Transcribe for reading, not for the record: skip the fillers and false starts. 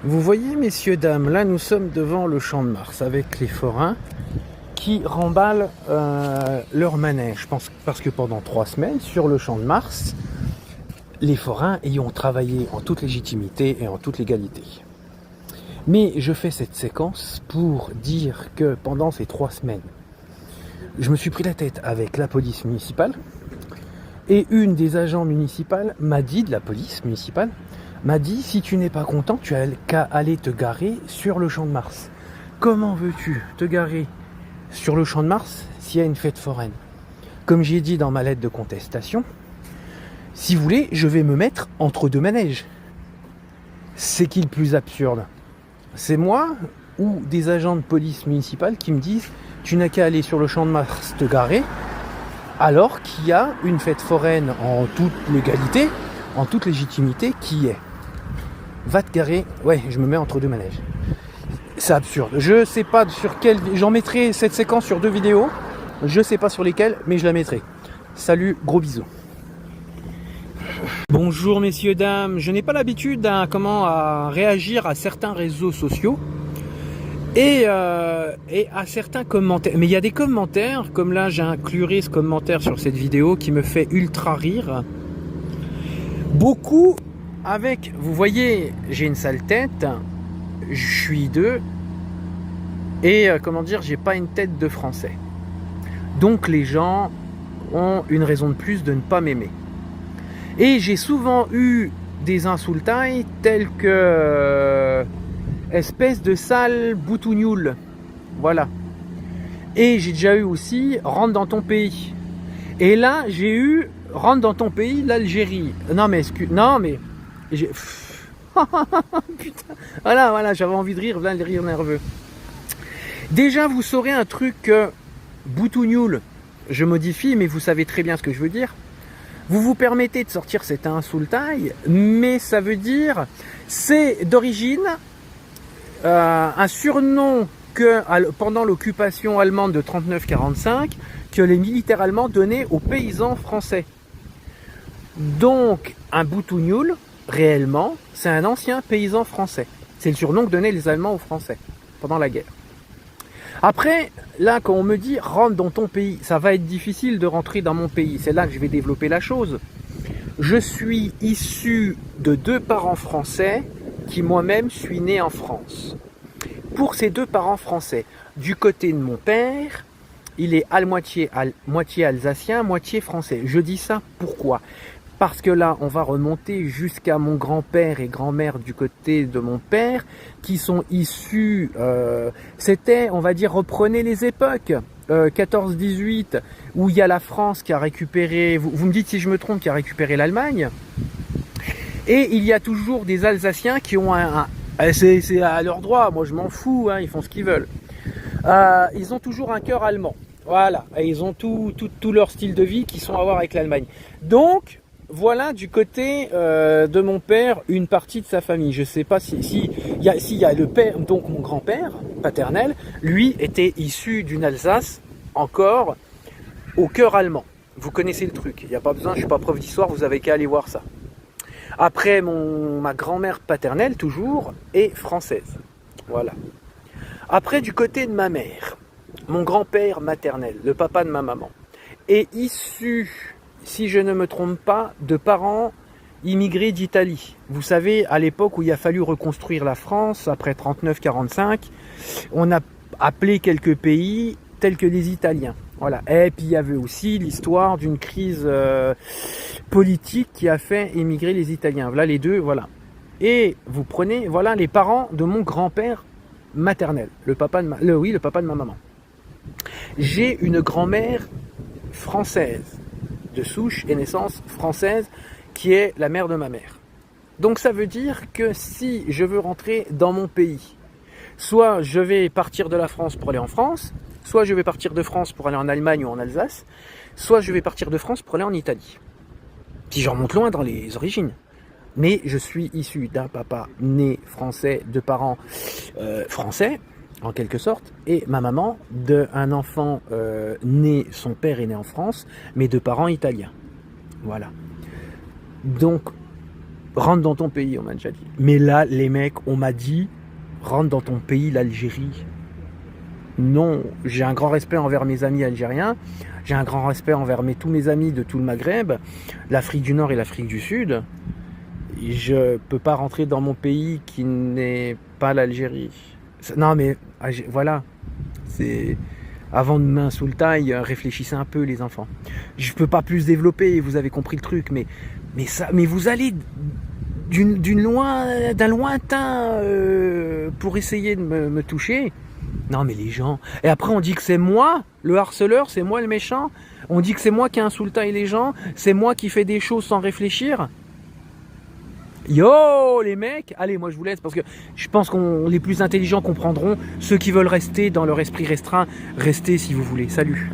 Vous voyez, messieurs, dames, là nous sommes devant le Champ de Mars avec les forains qui remballent leur manège. Je pense parce que pendant 3 semaines, sur le Champ de Mars, les forains y ont travaillé en toute légitimité et en toute légalité. Mais je fais cette séquence pour dire que pendant ces 3 semaines, je me suis pris la tête avec la police municipale et une des agents municipales m'a dit, de la police municipale, m'a dit, si tu n'es pas content, tu as qu'à aller te garer sur le Champ de Mars. Comment veux-tu te garer sur le Champ de Mars s'il y a une fête foraine? Comme j'ai dit dans ma lettre de contestation, si vous voulez, je vais me mettre entre deux manèges. C'est qui le plus absurde? C'est moi ou des agents de police municipale qui me disent, tu n'as qu'à aller sur le Champ de Mars te garer, alors qu'il y a une fête foraine en toute légalité, en toute légitimité qui est. Va te garer, ouais, je me mets entre deux manèges. C'est absurde. Je sais pas sur quelle. J'en mettrai cette séquence sur 2 vidéos. Je sais pas sur lesquelles, mais je la mettrai. Salut, gros bisous. Bonjour messieurs, dames. Je n'ai pas l'habitude à réagir à certains réseaux sociaux et à certains commentaires. Mais il y a des commentaires, comme là j'ai incluré ce commentaire sur cette vidéo qui me fait ultra rire. Beaucoup avec, vous voyez, j'ai une sale tête, je suis hideux et j'ai pas une tête de français. Donc les gens ont une raison de plus de ne pas m'aimer. Et j'ai souvent eu des insultailles telles que espèce de sale boutougnoule. Voilà. Et j'ai déjà eu aussi rentre dans ton pays. Et là j'ai eu rentre dans ton pays, l'Algérie. Non mais j'ai... Putain. Voilà, j'avais envie de rire, là le rire nerveux. Déjà vous saurez un truc boutougnoule, je modifie, mais vous savez très bien ce que je veux dire. Vous vous permettez de sortir cette insultaille, mais ça veut dire, c'est d'origine un surnom que pendant l'occupation allemande de 39-45, que les militaires allemands donnaient aux paysans français. Donc un boutougnoule, réellement, c'est un ancien paysan français. C'est le surnom que donnaient les Allemands aux Français pendant la guerre. Après, là, quand on me dit « rentre dans ton pays », ça va être difficile de rentrer dans mon pays. C'est là que je vais développer la chose. Je suis issu de 2 parents français qui moi-même suis né en France. Pour ces 2 parents français, du côté de mon père, il est moitié alsacien, moitié français. Je dis ça pourquoi? Parce que là, on va remonter jusqu'à mon grand-père et grand-mère du côté de mon père, qui sont issus, c'était, on va dire, reprenez les époques, 14-18, où il y a la France qui a récupéré, vous me dites si je me trompe, qui a récupéré l'Allemagne, et il y a toujours des Alsaciens qui ont c'est à leur droit, moi je m'en fous, hein, ils font ce qu'ils veulent. Ils ont toujours un cœur allemand, voilà, et ils ont tout leur style de vie qui sont à voir avec l'Allemagne. Donc, voilà du côté de mon père une partie de sa famille. Je ne sais pas s'il y a le père, donc mon grand-père paternel, lui était issu d'une Alsace encore au cœur allemand. Vous connaissez le truc, il n'y a pas besoin, je ne suis pas prof d'histoire, vous avez qu'à aller voir ça. Après, ma grand-mère paternelle, toujours, est française. Voilà. Après, du côté de ma mère, mon grand-père maternel, le papa de ma maman, est issu, si je ne me trompe pas, de parents immigrés d'Italie. Vous savez, à l'époque où il a fallu reconstruire la France, après 39-45, on a appelé quelques pays tels que les Italiens. Voilà. Et puis il y avait aussi l'histoire d'une crise politique qui a fait émigrer les Italiens. Voilà les deux, voilà. Et vous prenez, voilà les parents de mon grand-père maternel, le papa de ma maman. J'ai une grand-mère française, de souche et naissance française, qui est la mère de ma mère. Donc ça veut dire que si je veux rentrer dans mon pays, soit je vais partir de la France pour aller en France, soit je vais partir de France pour aller en Allemagne ou en Alsace, soit je vais partir de France pour aller en Italie. Si je remonte loin dans les origines. Mais je suis issu d'un papa né français, de parents français, en quelque sorte, et ma maman d'un enfant né, son père est né en France, mais de parents italiens. Voilà. Donc, Rentre dans ton pays, on m'a déjà dit. Mais là, les mecs, on m'a dit, rentre dans ton pays, l'Algérie. Non, j'ai un grand respect envers mes amis algériens, j'ai un grand respect envers tous mes amis de tout le Maghreb, l'Afrique du Nord et l'Afrique du Sud. Je peux pas rentrer dans mon pays qui n'est pas l'Algérie. Non mais voilà, c'est avant de m'insulter, réfléchissez un peu les enfants. Je peux pas plus développer, vous avez compris le truc, mais vous allez d'un lointain pour essayer de me toucher. Non mais les gens... Et après on dit que c'est moi, le harceleur, c'est moi le méchant. On dit que c'est moi qui insulté les gens, c'est moi qui fais des choses sans réfléchir. Yo les mecs, allez moi je vous laisse parce que je pense qu'on les plus intelligents comprendront. Ceux qui veulent rester dans leur esprit restreint, restez si vous voulez. Salut.